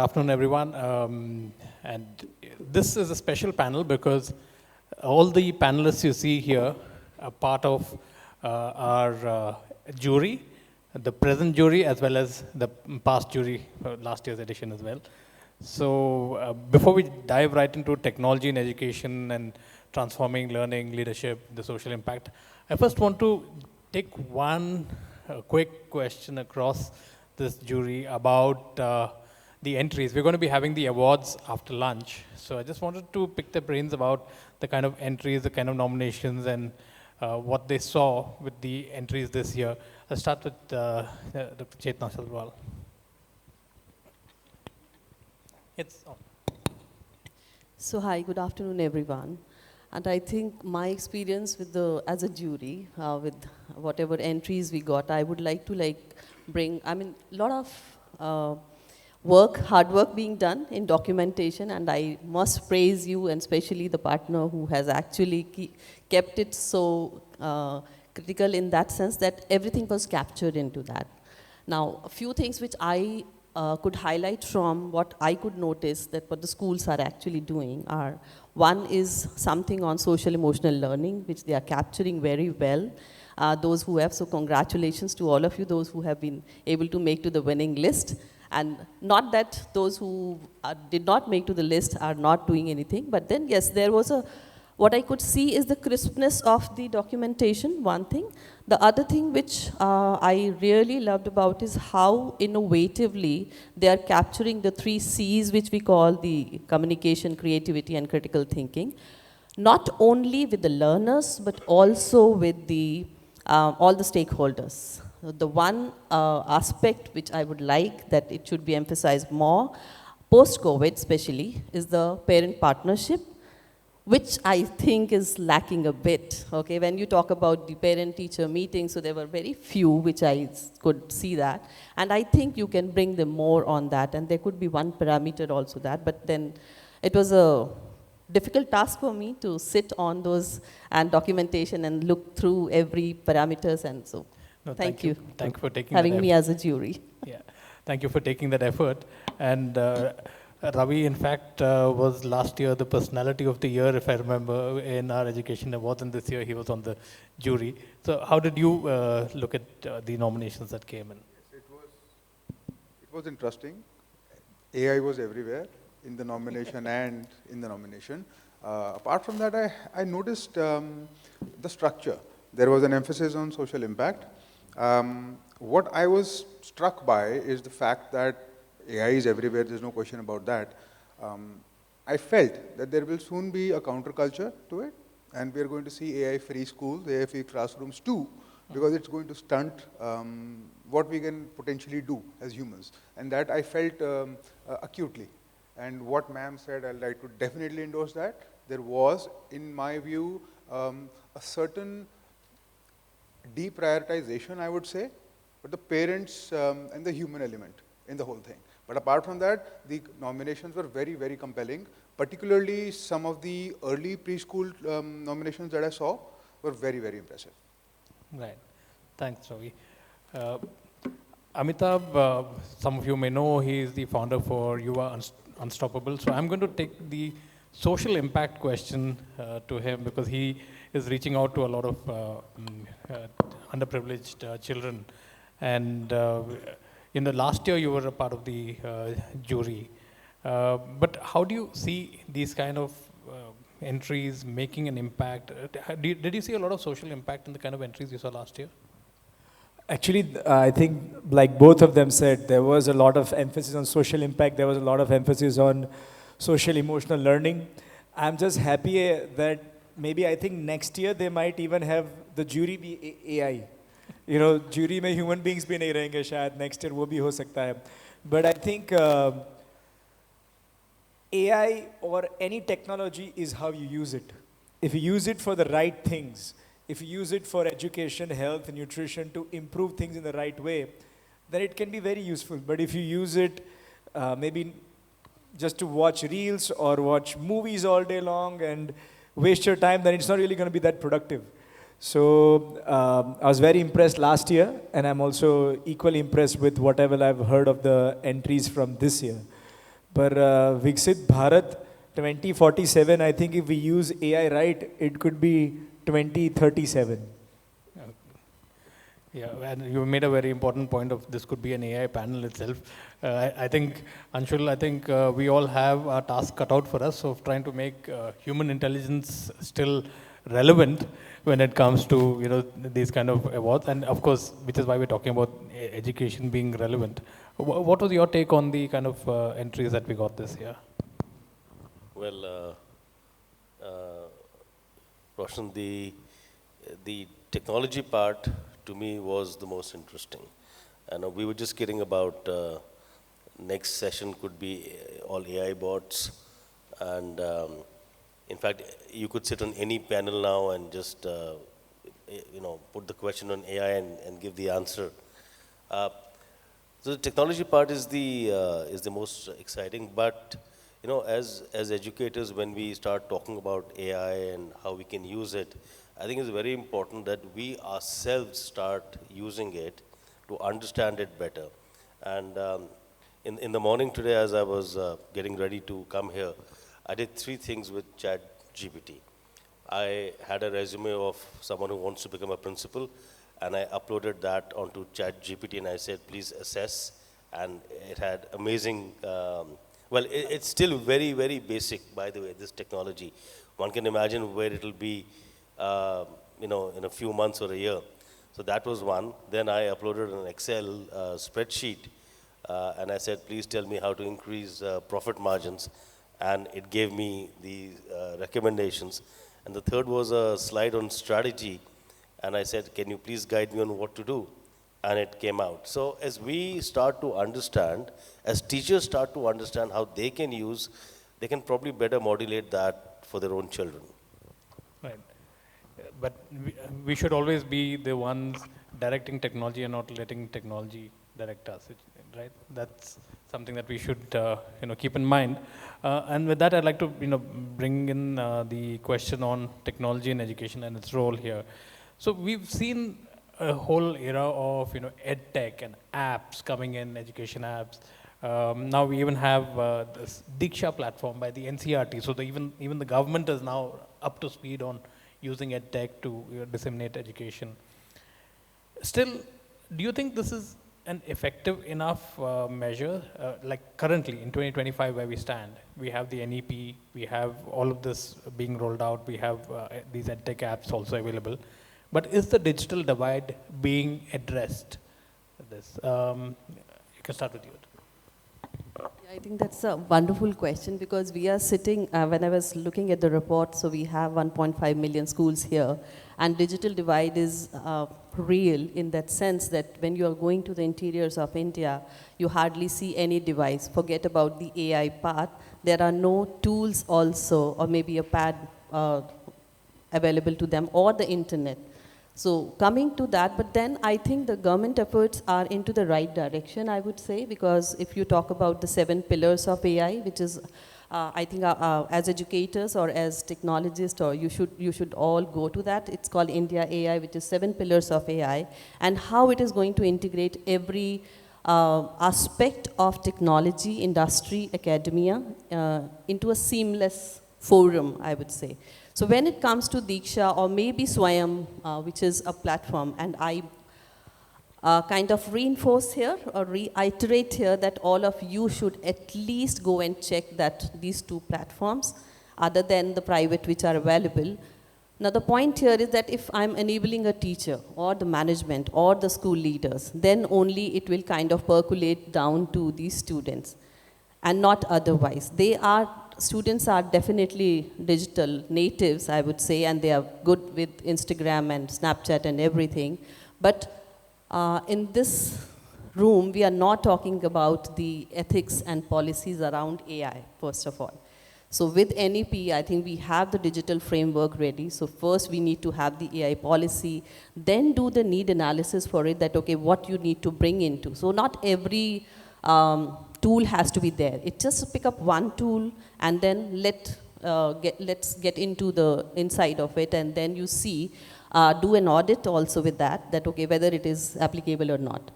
afternoon, everyone. And this is a special panel because all the panelists you see here are part of our jury, the present jury, as well as the past jury, last year's edition as well. So before we dive right into technology in education and transforming learning, leadership, the social impact, I first want to take one quick question across this jury about the entries. We're going to be having the awards after lunch. So I just wanted to pick their brains about the kind of entries, the kind of nominations, and what they saw with the entries this year. I'll start with Dr. Chetna Sabharwal. It's on. So hi, good afternoon, everyone. And I think my experience with as a jury, with whatever entries we got, I would like to bring, a lot of hard work being done in documentation, and I must praise you, and especially the partner who has actually kept it so critical in that sense that everything was captured into that. Now, a few things which I could highlight from what I could notice that what the schools are actually doing are, one is something on social emotional learning, which they are capturing very well. Those who have, so congratulations to all of you, those who have been able to make to the winning list. And not that those who did not make to the list are not doing anything, but then yes, there was what I could see is the crispness of the documentation, one thing. The other thing which I really loved about is how innovatively they are capturing the 3 C's, which we call the communication, creativity, and critical thinking. Not only with the learners, but also with all the stakeholders. The one aspect which I would like that it should be emphasized more, post-COVID especially, is the parent partnership, which I think is lacking a bit. Okay, when you talk about the parent-teacher meetings, so there were very few which I could see that. And I think you can bring them more on that, and there could be one parameter also that, but then it was a difficult task for me to sit on those and documentation and look through every parameters, and so No, thank you. Thank you for taking having me as a jury. Yeah, thank you for taking that effort. And Ravi, in fact, was last year the personality of the year, if I remember, in our education awards, and this year he was on the jury. So how did you look at the nominations that came in? It was interesting. AI was everywhere in the nomination and in the nomination. Apart from that, I noticed the structure. There was an emphasis on social impact. What I was struck by is the fact that AI is everywhere, there's no question about that. I felt that there will soon be a counterculture to it, and we're going to see AI-free schools, AI-free classrooms too, because it's going to stunt what we can potentially do as humans. And that I felt acutely. And what ma'am said, I'd like to definitely endorse that. There was, in my view, a certain deprioritization, I would say, but the parents and the human element in the whole thing. But apart from that, the nominations were very, very compelling. Particularly some of the early preschool nominations that I saw were very, very impressive. Right. Thanks, Ravi. Amitabh, some of you may know, he is the founder for Yuva Unstoppable. So I'm going to take the social impact question to him because he is reaching out to a lot of underprivileged children. And in the last year, you were a part of the jury. But how do you see these kind of entries making an impact? Did you see a lot of social impact in the kind of entries you saw last year? Actually, I think, like both of them said, there was a lot of emphasis on social impact. There was a lot of emphasis on social emotional learning. I'm just happy that maybe I think next year they might even have the jury be AI. You know, jury mein human beings bhi nahi rahenge shayad, next year wo bhi ho sakta hai. But I think AI or any technology is how you use it. If you use it for the right things, if you use it for education, health, nutrition to improve things in the right way, then it can be very useful. But if you use it maybe just to watch reels or watch movies all day long and waste your time, then it's not really going to be that productive. So I was very impressed last year, and I'm also equally impressed with whatever I've heard of the entries from this year. But Viksit Bharat 2047, I think if we use AI right, it could be 2037. Yeah, and you made a very important point of this could be an AI panel itself. I think, Anshul, I think we all have a task cut out for us of trying to make human intelligence still relevant when it comes to these kind of awards, and of course, which is why we're talking about education being relevant. What was your take on the kind of entries that we got this year? Well, Roshun, the technology part to me was the most interesting. And we were just kidding about next session could be all AI bots. And in fact, you could sit on any panel now and just put the question on AI and give the answer. So the technology part is the most exciting, but as educators, when we start talking about AI and how we can use it, I think it's very important that we ourselves start using it to understand it better. And in the morning today, as I was getting ready to come here, I did 3 things with ChatGPT. I had a resume of someone who wants to become a principal, and I uploaded that onto ChatGPT, and I said, please assess. And it had amazing, it's still very, very basic, by the way, this technology. One can imagine where it'll be, in a few months or a year. So that was one. Then I uploaded an Excel spreadsheet, and I said, please tell me how to increase profit margins. And it gave me the recommendations. And the third was a slide on strategy. And I said, can you please guide me on what to do? And it came out. So as we start to understand, as teachers start to understand how they can probably better modulate that for their own children. Right. But we should always be the ones directing technology and not letting technology direct us, right? That's something that we should keep in mind. And with that, I'd like to bring in the question on technology and education and its role here. So we've seen a whole era of ed tech and apps coming in, education apps. Now we even have this Diksha platform by the NCRT. So even the government is now up to speed on using ed tech to disseminate education. Still, do you think this is an effective enough measure? Like currently in 2025 where we stand, we have the NEP, we have all of this being rolled out, we have these edtech apps also available. But is the digital divide being addressed? You can start with you. Yeah, I think that's a wonderful question because we are sitting, when I was looking at the report, so we have 1.5 million schools here, and digital divide is real in that sense that when you are going to the interiors of India, you hardly see any device. Forget about the AI part. There are no tools also, or maybe a pad available to them, or the internet. So coming to that, but then I think the government efforts are into the right direction, I would say, because if you talk about the 7 pillars of AI, which is, I think as educators or as technologists, or you should all go to that. It's called India AI, which is 7 pillars of AI, and how it is going to integrate every aspect of technology, industry, academia, into a seamless forum, I would say. So when it comes to Diksha or maybe Swayam, which is a platform, and I kind of reinforce here or reiterate here that all of you should at least go and check that these 2 platforms, other than the private which are available. Now the point here is that if I'm enabling a teacher or the management or the school leaders, then only it will kind of percolate down to these students and not otherwise. Students are definitely digital natives, I would say, and they are good with Instagram and Snapchat and everything. But in this room, we are not talking about the ethics and policies around AI, first of all. So with NEP, I think we have the digital framework ready. So first we need to have the AI policy, then do the need analysis for it that, okay, what you need to bring into. So not every tool has to be there. It just pick up one tool and then let's get into the inside of it, and then you see, do an audit also with that, okay, whether it is applicable or not.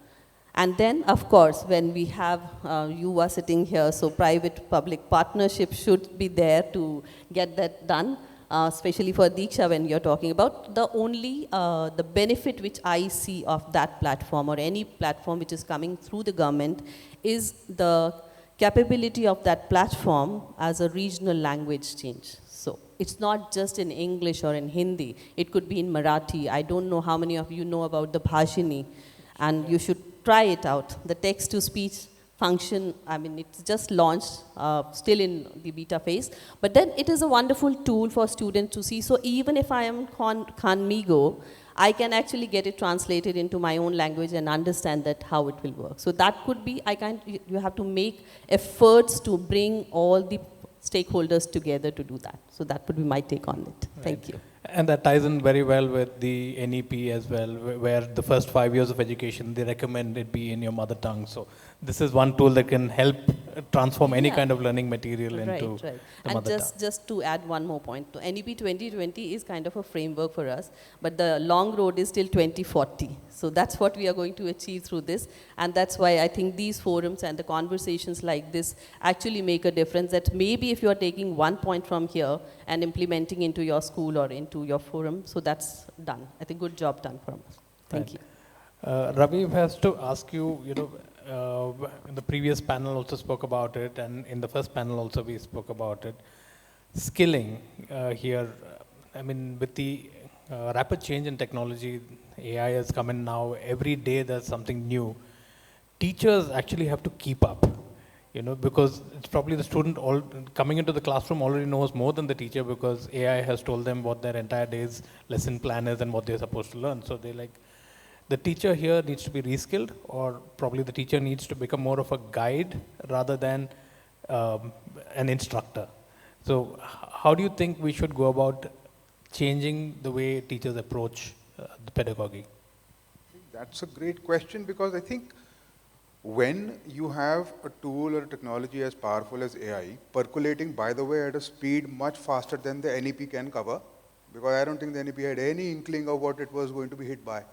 And then, of course, when we have Yuva sitting here, so private-public partnership should be there to get that done, especially for Diksha when you're talking about. The benefit which I see of that platform or any platform which is coming through the government is the capability of that platform as a regional language change. So it's not just in English or in Hindi. It could be in Marathi. I don't know how many of you know about the Bhashini, and you should try it out. The text-to-speech function, I mean, it's just launched, still in the beta phase. But then it is a wonderful tool for students to see. So even if I am Khanmigo, I can actually get it translated into my own language and understand that how it will work. So that could be, you have to make efforts to bring all the stakeholders together to do that. So that would be my take on it. Thank you. And that ties in very well with the NEP as well, where the first 5 years of education, they recommend it be in your mother tongue. So this is one tool that can help transform any kind of learning material into the and mother tongue. just to add one more point, NEP 2020 is kind of a framework for us, but the long road is till 2040. So that's what we are going to achieve through this, and that's why I think these forums and the conversations like this actually make a difference, that maybe if you are taking one point from here and implementing into your school or into your forum, so that's done. I think good job done from us. Thank you. Ravi has to ask you, in the previous panel also spoke about it, and in the first panel also we spoke about it. Skilling here, I mean, with the rapid change in technology, AI has come in now, every day there's something new. Teachers actually have to keep up, because it's probably the student coming into the classroom already knows more than the teacher, because AI has told them what their entire day's lesson plan is and what they're supposed to learn. So they the teacher here needs to be reskilled, or probably the teacher needs to become more of a guide rather than an instructor. So how do you think we should go about changing the way teachers approach the pedagogy? That's a great question, because I think when you have a tool or a technology as powerful as AI, percolating, by the way, at a speed much faster than the NEP can cover, because I don't think the NEP had any inkling of what it was going to be hit by.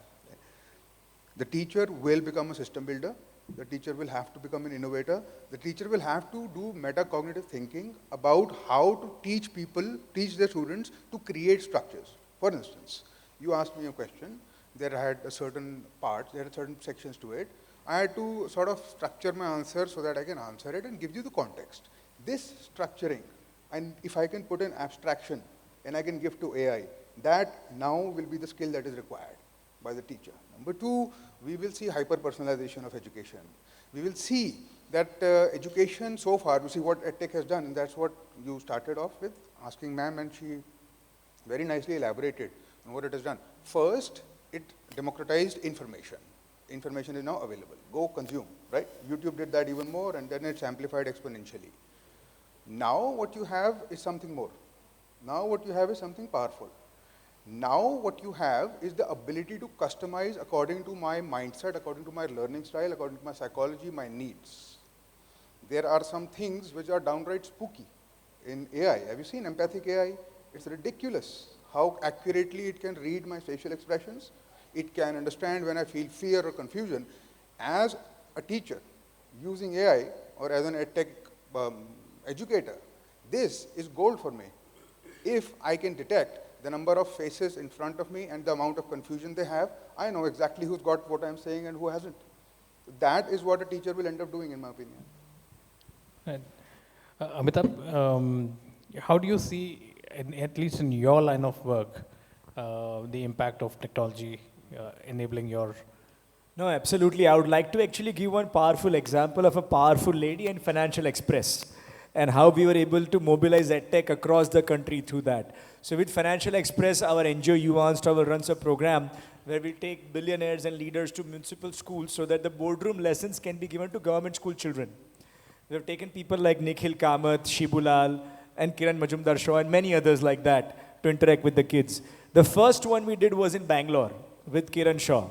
The teacher will become a system builder. The teacher will have to become an innovator. The teacher will have to do metacognitive thinking about how to teach their students to create structures. For instance, you asked me a question. There had a certain parts, there are certain sections to it. I had to sort of structure my answer so that I can answer it and give you the context. This structuring, and if I can put an abstraction and I can give to AI, that now will be the skill that is required by the teacher. Number two, we will see hyper-personalization of education. We will see that education so far, you see what EdTech has done, and that's what you started off with, asking ma'am, and she very nicely elaborated on what it has done. First, it democratized information. Information is now available. Go consume, right? YouTube did that even more, and then it's amplified exponentially. Now what you have is something more. Now what you have is something powerful. Now what you have is the ability to customize according to my mindset, according to my learning style, according to my psychology, my needs. There are some things which are downright spooky in AI. Have you seen empathic AI? It's ridiculous how accurately it can read my facial expressions. It can understand when I feel fear or confusion. As a teacher using AI or as an EdTech educator, this is gold for me. If I can detect the number of faces in front of me and the amount of confusion they have, I know exactly who's got what I'm saying and who hasn't. That is what a teacher will end up doing, in my opinion. Right. Amitabh, how do you see, at least in your line of work, the impact of technology enabling your... No, absolutely. I would like to actually give one powerful example of a powerful lady in Financial Express and how we were able to mobilize EdTech across the country through that. So with Financial Express, our NGO Yuva runs a program where we take billionaires and leaders to municipal schools so that the boardroom lessons can be given to government school children. We have taken people like Nikhil Kamath, Shibulal, and Kiran Majumdar Shaw, and many others like that to interact with the kids. The first one we did was in Bangalore with Kiran Shaw.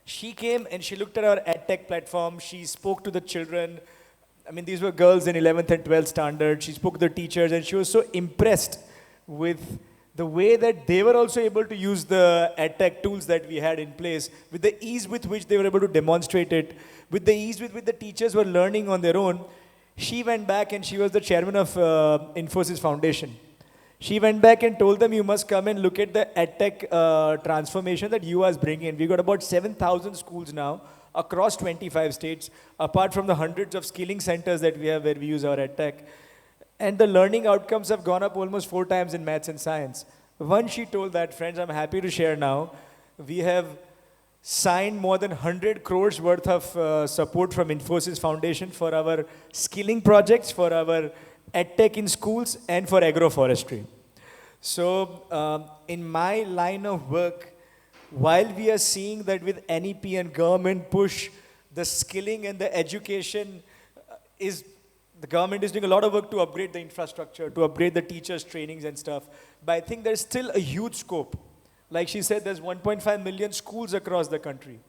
She came and she looked at our EdTech platform. She spoke to the children. I mean, these were girls in 11th and 12th standard. She spoke to the teachers, and she was so impressed with the way that they were also able to use the edtech tools that we had in place, with the ease with which they were able to demonstrate it, with the ease with which the teachers were learning on their own, she went back and she was the chairman of Infosys Foundation. She went back and told them, you must come and look at the edtech transformation that Yuva is bringing in. We've got about 7,000 schools now across 25 states, apart from the hundreds of skilling centers that we have where we use our edtech. And the learning outcomes have gone up almost 4 times in maths and science. Once she told that, friends, I'm happy to share now, we have signed more than 100 crores worth of support from Infosys Foundation for our skilling projects, for our edtech in schools, and for agroforestry. So in my line of work, while we are seeing that with NEP and government push, the skilling and the education the government is doing a lot of work to upgrade the infrastructure, to upgrade the teachers' trainings and stuff. But I think there's still a huge scope. Like she said, there's 1.5 million schools across the country.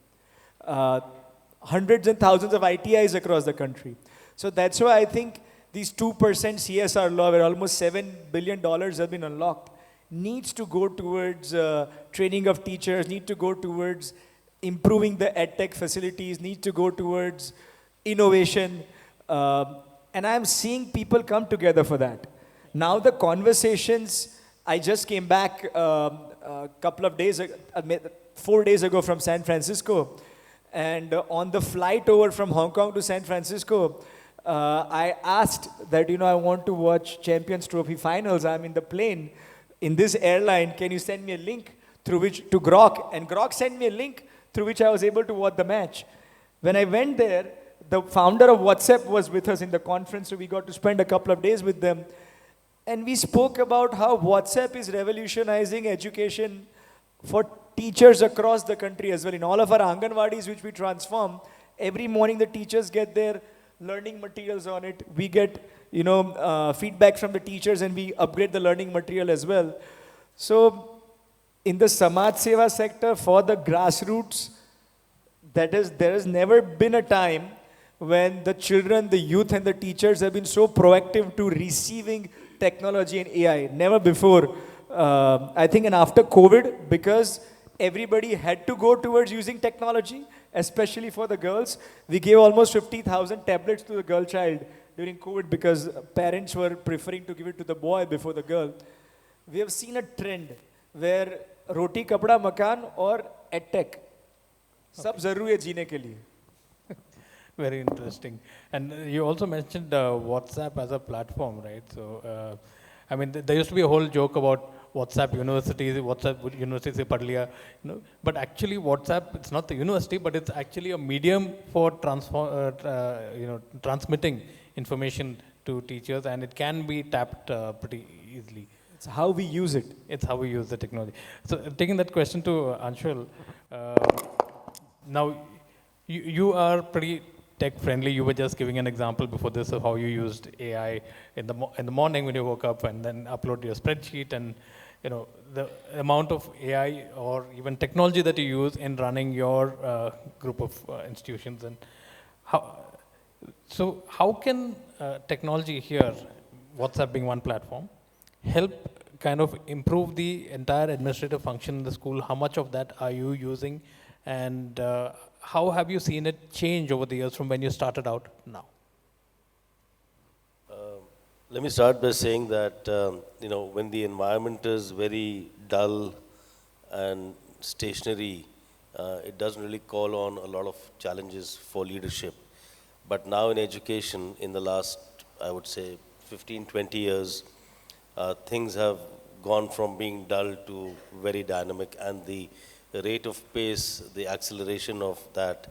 Hundreds and thousands of ITIs across the country. So that's why I think these 2% CSR law, where almost $7 billion have been unlocked, needs to go towards training of teachers, need to go towards improving the edtech facilities, need to go towards innovation. And I'm seeing people come together for that. Now the conversations, I just came back a couple of days, 4 days ago from San Francisco. And on the flight over from Hong Kong to San Francisco, I asked that, I want to watch Champions Trophy finals. I'm in the plane in this airline. Can you send me a link to Grok? And Grok sent me a link through which I was able to watch the match. When I went there, the founder of WhatsApp was with us in the conference, so we got to spend a couple of days with them. And we spoke about how WhatsApp is revolutionizing education for teachers across the country as well. In all of our Anganwadis, which we transform, every morning the teachers get their learning materials on it. We get, feedback from the teachers, and we upgrade the learning material as well. So in the Samaj Seva sector, for the grassroots, there has never been a time when the children, the youth, and the teachers have been so proactive to receiving technology and AI. Never before. I think, and after COVID, because everybody had to go towards using technology, especially for the girls, we gave almost 50,000 tablets to the girl child during COVID because parents were preferring to give it to the boy before the girl. We have seen a trend where roti, kapda, makan or edtech, sab zaruri hai jeene ke liye. Very interesting. And you also mentioned WhatsApp as a platform, right? So, there used to be a whole joke about WhatsApp University se pad liya, But actually, WhatsApp, it's not the university, but it's actually a medium for transmitting information to teachers, and it can be tapped pretty easily. It's how we use it. It's how we use the technology. So, taking that question to Anshul, now you are pretty tech friendly. You were just giving an example before this of how you used AI in the morning when you woke up, and then upload your spreadsheet, and the amount of AI or even technology that you use in running your group of institutions. And how can technology here, WhatsApp being one platform, help kind of improve the entire administrative function in the school? How much of that are you using, and how have you seen it change over the years from when you started out now? Let me start by saying that, when the environment is very dull and stationary, it doesn't really call on a lot of challenges for leadership. But now in education, in the last, I would say, 15, 20 years, things have gone from being dull to very dynamic, and the rate of pace, the acceleration of that,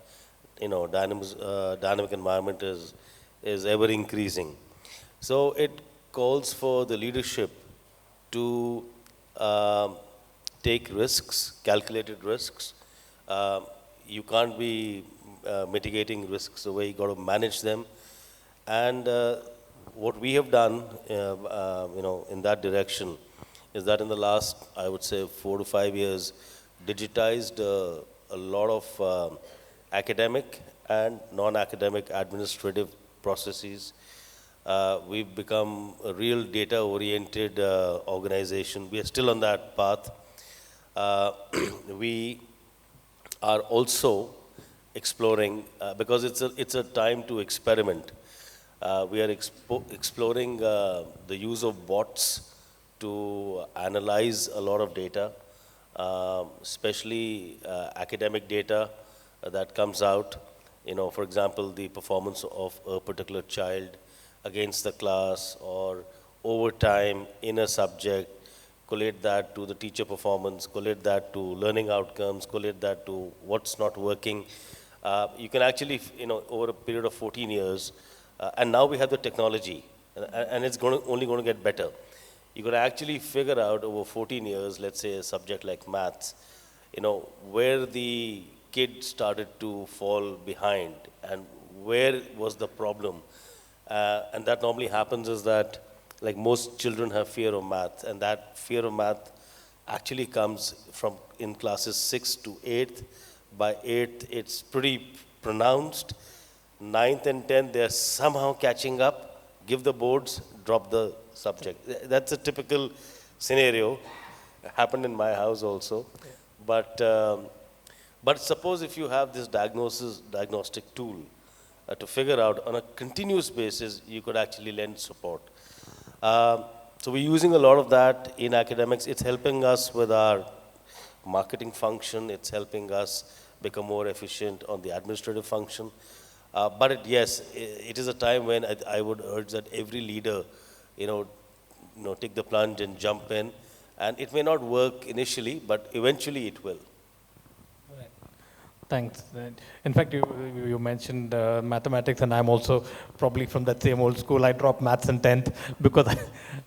dynamic environment is ever increasing. So it calls for the leadership to take risks, calculated risks. You can't be mitigating risks away, you got to manage them. And what we have done, in that direction is that in the last, I would say, 4 to 5 years, digitized a lot of academic and non-academic administrative processes. We've become a real data-oriented organization. We are still on that path. We are also exploring, because it's a time to experiment. We are exploring the use of bots to analyze a lot of data, especially academic data that comes out. You know, for example, the performance of a particular child against the class or over time in a subject, collate that to the teacher performance, collate that to learning outcomes, collate that to what's not working. You can actually, you know, over a period of 14 years, and now we have the technology, and it's only going to get better. You could actually figure out over 14 years, let's say a subject like maths, you know, where the kid started to fall behind and where was the problem. And that normally happens is that, like, most children have fear of math, and that fear of math actually comes from in classes 6 to 8th. By 8th, it's pretty pronounced. 9th and 10th, they're somehow catching up, give the boards, drop the subject. That's a typical scenario. Happened in my house also. But suppose if you have this diagnostic tool to figure out on a continuous basis, you could actually lend support. So we're using a lot of that in academics. It's helping us with our marketing function. It's helping us become more efficient on the administrative function. But yes, it is a time when I would urge that every leader, you know, take the plunge and jump in. And it may not work initially, but eventually it will. Right. Thanks. In fact, you mentioned mathematics, and I'm also probably from that same old school. I dropped maths in 10th because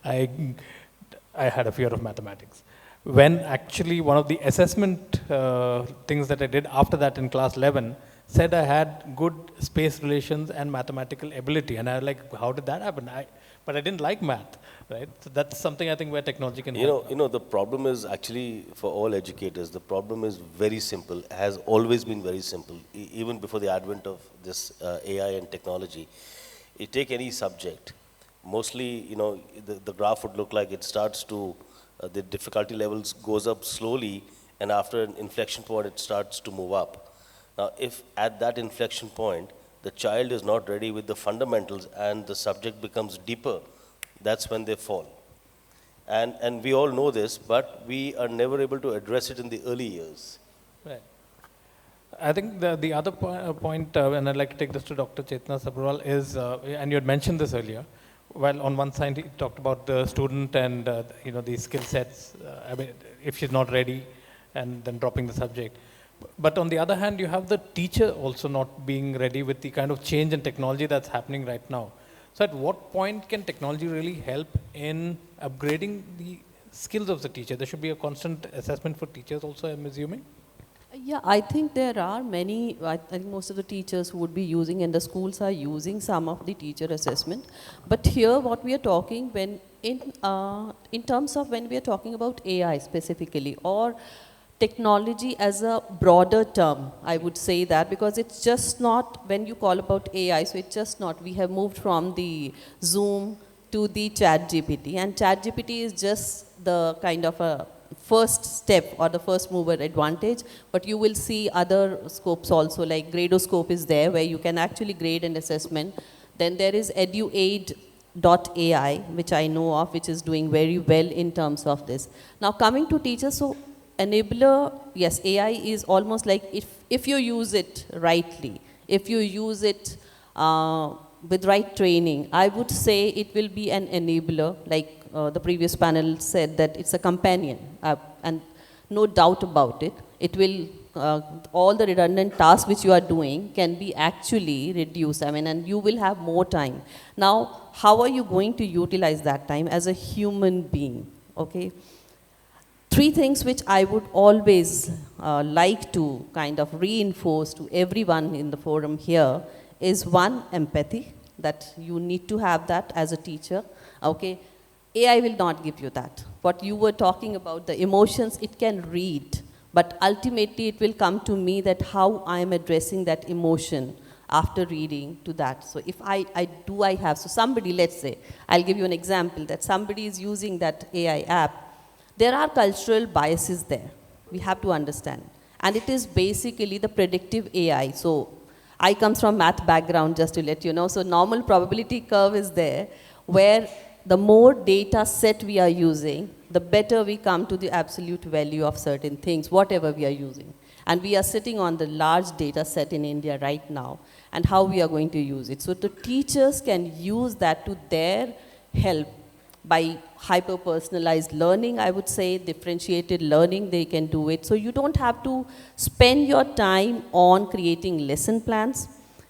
I had a fear of mathematics. When actually one of the assessment things that I did after that in class 11 said I had good space relations and mathematical ability. And I was like, how did that happen? But I didn't like math, right? So that's something I think where technology can help. You know, the problem is actually for all educators, the problem is very simple, has always been very simple, even before the advent of this AI and technology. You take any subject, mostly, you know, the graph would look like it starts to, the difficulty levels goes up slowly, and after an inflection point, it starts to move up. Now, if at that inflection point, the child is not ready with the fundamentals and the subject becomes deeper, that's when they fall. And we all know this, but we are never able to address it in the early years. Right. I think the other point, and I'd like to take this to Dr. Chetna Sabharwal, is, and you had mentioned this earlier, well, on one side, he talked about the student and, you know, the skill sets, I mean, if she's not ready, and then dropping the subject. But on the other hand, you have the teacher also not being ready with the kind of change in technology that's happening right now. So at what point can technology really help in upgrading the skills of the teacher? There should be a constant assessment for teachers also, I'm assuming? Yeah, I think there are many, I think most of the teachers who would be using, and the schools are using some of the teacher assessment. But here what we are talking, when in terms of when we are talking about AI specifically, or technology as a broader term, I would say that, because it's just not, when you call about AI, so it's just not, we have moved from the Zoom to the ChatGPT, and ChatGPT is just the kind of a first step or the first mover advantage, but you will see other scopes also, like Gradoscope is there, where you can actually grade and assessment. Then there is eduaid.ai, which I know of, which is doing very well in terms of this. Now coming to teachers, so enabler, yes, AI is almost like if you use it rightly, if you use it with right training, I would say it will be an enabler, like the previous panel said that it's a companion, and no doubt about it. It will, all the redundant tasks which you are doing can be actually reduced, I mean, and you will have more time. Now, how are you going to utilize that time as a human being, okay? Three things which I would always like to kind of reinforce to everyone in the forum here is, one, empathy, that you need to have that as a teacher, okay? AI will not give you that. What you were talking about, the emotions, it can read, but ultimately it will come to me that how I am addressing that emotion after reading to that. So if I have, so somebody, let's say, I'll give you an example, that somebody is using that AI app, there are cultural biases there. We have to understand. And it is basically the predictive AI. So I comes from math background, just to let you know. So normal probability curve is there, where the more data set we are using, the better we come to the absolute value of certain things, whatever we are using. And we are sitting on the large data set in India right now, and how we are going to use it. So the teachers can use that to their help by hyper-personalized learning, I would say, differentiated learning, they can do it. So you don't have to spend your time on creating lesson plans.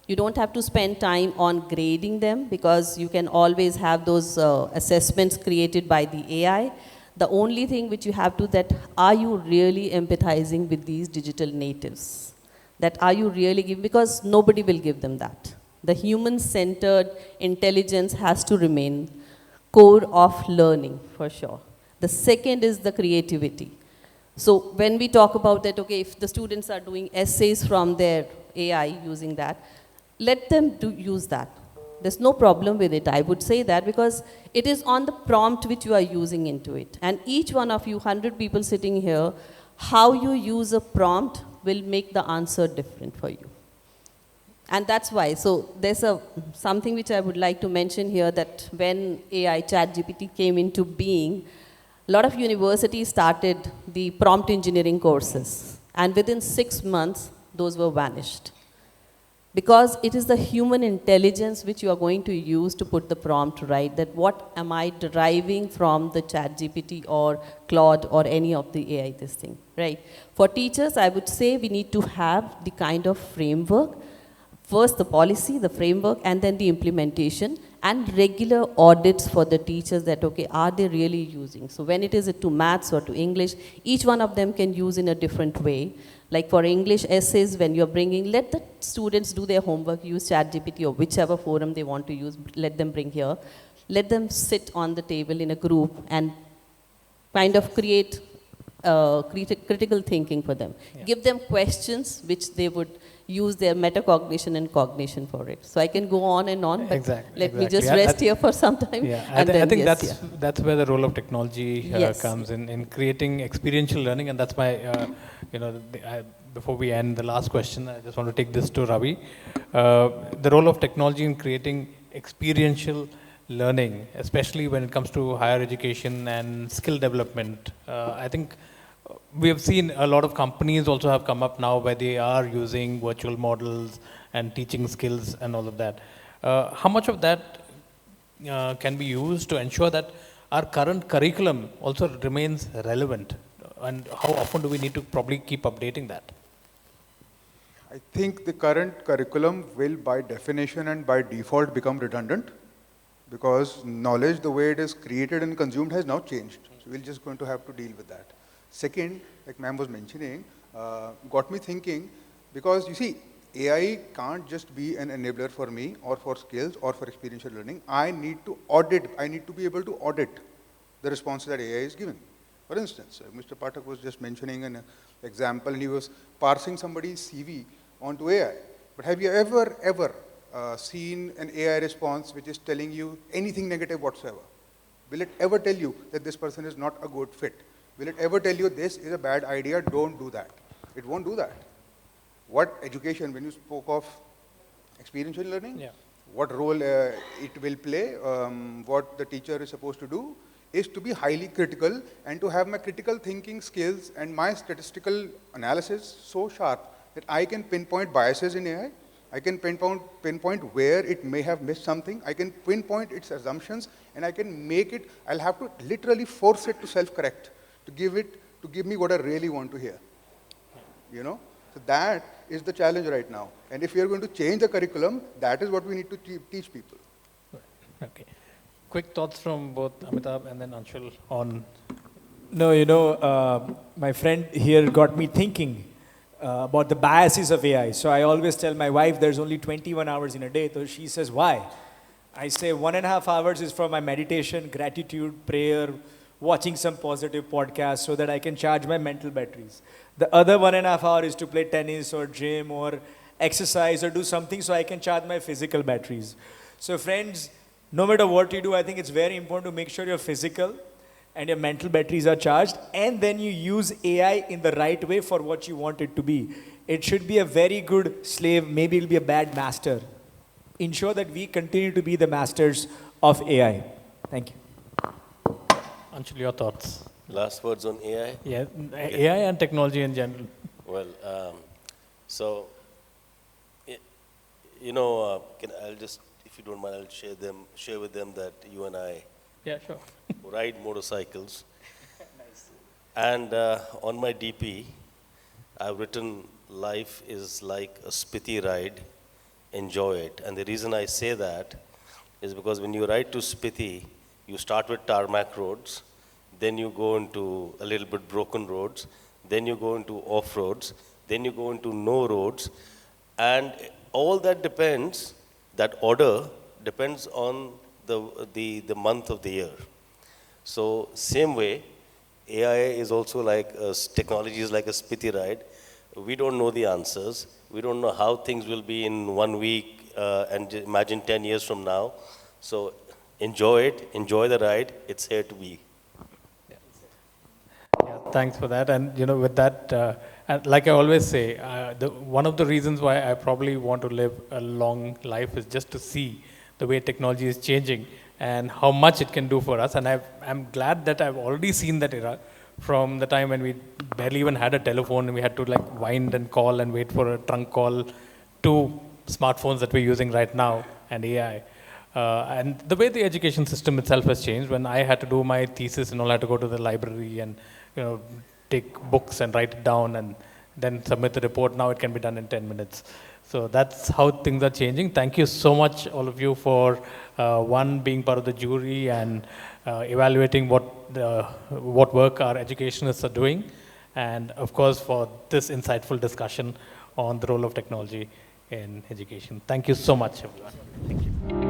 You don't have to spend time on grading them, because you can always have those assessments created by the AI. The only thing which you have to, that are you really empathizing with these digital natives? That are you really giving, because nobody will give them that. The human-centered intelligence has to remain core of learning, for sure. The second is the creativity. So when we talk about that, okay, if the students are doing essays from their AI using that, let them use that. There's no problem with it, I would say that, because it is on the prompt which you are using into it. And each one of you, 100 people sitting here, how you use a prompt will make the answer different for you. And that's why, so there's something which I would like to mention here, that when AI ChatGPT came into being, a lot of universities started the prompt engineering courses. And within 6 months, those were vanished. Because it is the human intelligence which you are going to use to put the prompt right, that what am I deriving from the ChatGPT or Claude or any of the AI, this thing, right? For teachers, I would say we need to have the kind of framework. First the policy, the framework, and then the implementation, and regular audits for the teachers that, okay, are they really using? So when it is to maths or to English, each one of them can use in a different way. Like for English essays, when you're bringing, let the students do their homework, use ChatGPT or whichever forum they want to use, let them bring here. Let them sit on the table in a group and kind of create critical thinking for them. Yeah. Give them questions which they would use their metacognition and cognition for it. So I can go on and on, but let me just rest here for some time. Yeah, I think that's where the role of technology comes in creating experiential learning, and that's my, before we end the last question, I just want to take this to Ravi. The role of technology in creating experiential learning, especially when it comes to higher education and skill development. I think we have seen a lot of companies also have come up now where they are using virtual models and teaching skills and all of that. How much of that can be used to ensure that our current curriculum also remains relevant? And how often do we need to probably keep updating that? I think the current curriculum will by definition and by default become redundant, because knowledge, the way it is created and consumed, has now changed. So we're just going to have to deal with that. Second, like ma'am was mentioning, got me thinking, because you see, AI can't just be an enabler for me or for skills or for experiential learning. I need to be able to audit the responses that AI is giving. For instance, Mr. Pathak was just mentioning an example, and he was parsing somebody's CV onto AI. But have you ever seen an AI response which is telling you anything negative whatsoever? Will it ever tell you that this person is not a good fit? Will it ever tell you this is a bad idea, don't do that? It won't do that. What education, when you spoke of experiential learning, what role it will play, what the teacher is supposed to do, is to be highly critical and to have my critical thinking skills and my statistical analysis so sharp that I can pinpoint biases in AI. I can pinpoint where it may have missed something. I can pinpoint its assumptions, and I can make it, I'll have to literally force it to self-correct, to give me what I really want to hear. You know? So that is the challenge right now. And if we are going to change the curriculum, that is what we need to teach people. Okay. Quick thoughts from both Amitabh and then Anshul on... No, my friend here got me thinking about the biases of AI. So I always tell my wife there's only 21 hours in a day. So she says, why? I say 1.5 hours is for my meditation, gratitude, prayer, watching some positive podcast so that I can charge my mental batteries. The other 1.5 hours is to play tennis or gym or exercise or do something so I can charge my physical batteries. So friends, no matter what you do, I think it's very important to make sure your physical and your mental batteries are charged, and then you use AI in the right way for what you want it to be. It should be a very good slave, maybe it'll be a bad master. Ensure that we continue to be the masters of AI. Thank you. Anshul, your thoughts? Last words on AI? Yeah, AI and technology in general. Well, so, I'll just, if you don't mind, I'll share with them that you and I Yeah, sure. ride motorcycles. And on my DP, I've written, life is like a Spiti ride, enjoy it. And the reason I say that is because when you ride to Spiti, you start with tarmac roads, then you go into a little bit broken roads, then you go into off roads, then you go into no roads, and all that depends, that order depends on the month of the year. So same way, AI is also like, technology is like a Spiti ride. We don't know the answers. We don't know how things will be in 1 week, and imagine 10 years from now. So enjoy it, enjoy the ride, it's here to be. Yeah, thanks for that. And with that, and like I always say, one of the reasons why I probably want to live a long life is just to see the way technology is changing and how much it can do for us. And I'm glad that I've already seen that era from the time when we barely even had a telephone and we had to like wind and call and wait for a trunk call, to smartphones that we're using right now and AI. And the way the education system itself has changed. When I had to do my thesis and all, I had to go to the library and take books and write it down and then submit the report. Now it can be done in 10 minutes. So that's how things are changing. Thank you so much, all of you, for being part of the jury and evaluating what work our educationists are doing, and of course for this insightful discussion on the role of technology in education. Thank you so much, everyone. Thank you.